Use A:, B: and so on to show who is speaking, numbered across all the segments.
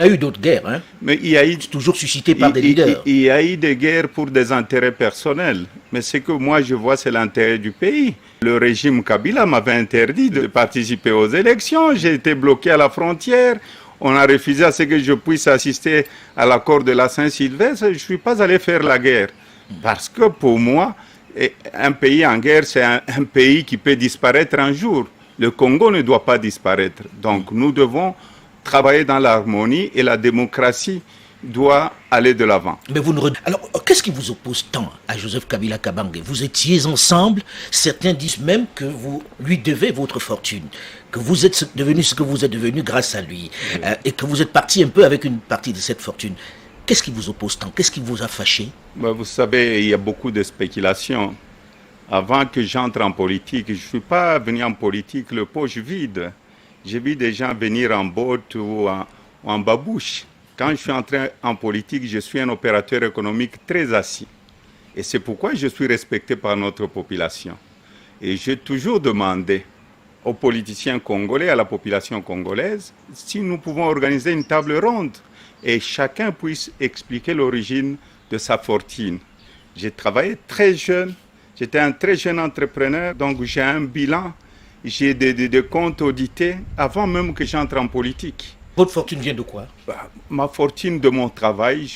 A: Il y a eu d'autres guerres, hein?
B: Mais il y a eu,
A: Toujours suscitées par des leaders.
B: il y a eu des guerres pour des intérêts personnels. Mais ce que moi je vois, c'est l'intérêt du pays. Le régime Kabila m'avait interdit de participer aux élections. J'ai été bloqué à la frontière. On a refusé à ce que je puisse assister à l'accord de la Saint-Sylvestre. Je ne suis pas allé faire la guerre. Parce que pour moi, un pays en guerre, c'est un pays qui peut disparaître un jour. Le Congo ne doit pas disparaître. Donc nous devons travailler dans l'harmonie et la démocratie doit aller de l'avant.
A: Mais alors, qu'est-ce qui vous oppose tant à Joseph Kabila Kabange? Vous étiez ensemble, certains disent même que vous lui devez votre fortune, que vous êtes devenu ce que vous êtes devenu grâce à lui, et que vous êtes parti un peu avec une partie de cette fortune. Qu'est-ce qui vous oppose tant? Qu'est-ce qui vous a fâché?
B: Vous savez, il y a beaucoup de spéculations. Avant que j'entre en politique, je ne suis pas venu en politique le poche vide. J'ai vu des gens venir en botte ou en babouche. Quand je suis entré en politique, je suis un opérateur économique très assis. Et c'est pourquoi je suis respecté par notre population. Et j'ai toujours demandé aux politiciens congolais, à la population congolaise, si nous pouvons organiser une table ronde et chacun puisse expliquer l'origine de sa fortune. J'ai travaillé très jeune, j'étais un très jeune entrepreneur, donc j'ai un bilan. J'ai des comptes audités avant même que j'entre en politique.
A: Votre fortune vient de quoi?
B: Ma fortune de mon travail.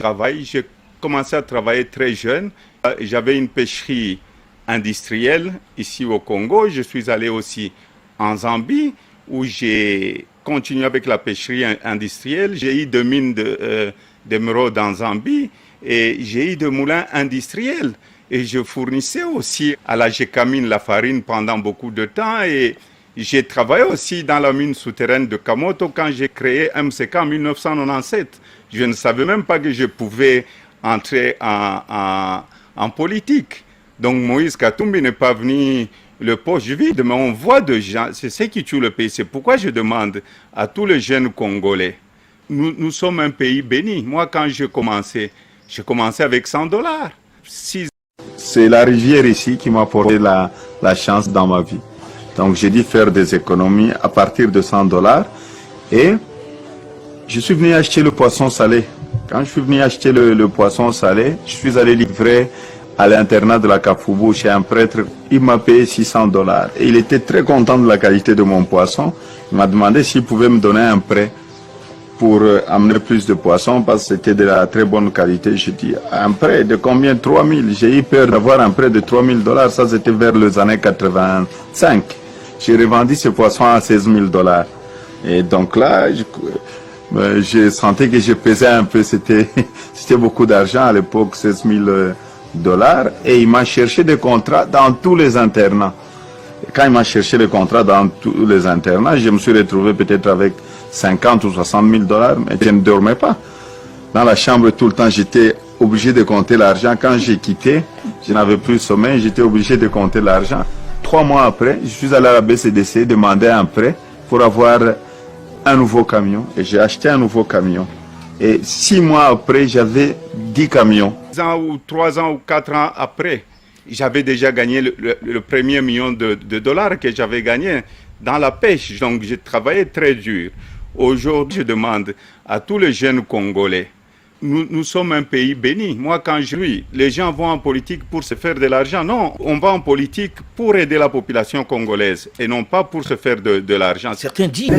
B: J'ai commencé à travailler très jeune. J'avais une pêcherie industrielle ici au Congo. Je suis allé aussi en Zambie où j'ai continué avec la pêcherie industrielle. J'ai eu des mines d'émeraude en Zambie et j'ai eu des moulins industriels. Et je fournissais aussi à la Gécamine la farine pendant beaucoup de temps. Et j'ai travaillé aussi dans la mine souterraine de Kamoto quand j'ai créé MCK en 1997. Je ne savais même pas que je pouvais entrer en politique. Donc Moïse Katumbi n'est pas venu le poche vide, mais on voit des gens, c'est ce qui tue le pays. C'est pourquoi je demande à tous les jeunes Congolais, nous sommes un pays béni. Moi, quand j'ai commencé avec $100. C'est la rivière ici qui m'a apporté la chance dans ma vie. Donc j'ai dû faire des économies à partir de $100 et je suis venu acheter le poisson salé. Quand je suis venu acheter le poisson salé, je suis allé livrer à l'internat de la Kafoubou chez un prêtre. Il m'a payé $600 et il était très content de la qualité de mon poisson. Il m'a demandé s'il pouvait me donner un prêt pour amener plus de poissons parce que c'était de la très bonne qualité. Je dis, un prêt de combien? 3000. J'ai eu peur d'avoir un prêt de $3000. Ça, c'était vers les années 85. J'ai revendu ce poisson à $16 000. Et donc là, j'ai senti que je pesais un peu. C'était beaucoup d'argent à l'époque, $16 000. Et il m'a cherché des contrats dans tous les internats. Et quand il m'a cherché les contrats dans tous les internats, je me suis retrouvé peut-être avec $50 ou $60 000, mais je ne dormais pas. Dans la chambre tout le temps, j'étais obligé de compter l'argent. Quand j'ai quitté, je n'avais plus sommeil, j'étais obligé de compter l'argent. 3 mois après, je suis allé à la BCDC demander un prêt pour avoir un nouveau camion. Et j'ai acheté un nouveau camion. Et 6 mois après, j'avais 10 camions. 3 ans ou 4 ans après, j'avais déjà gagné le premier million de dollars que j'avais gagné dans la pêche. Donc j'ai travaillé très dur. Aujourd'hui, je demande à tous les jeunes Congolais, nous sommes un pays béni. Moi, quand les gens vont en politique pour se faire de l'argent. Non, on va en politique pour aider la population congolaise et non pas pour se faire de l'argent.
A: Certains disent...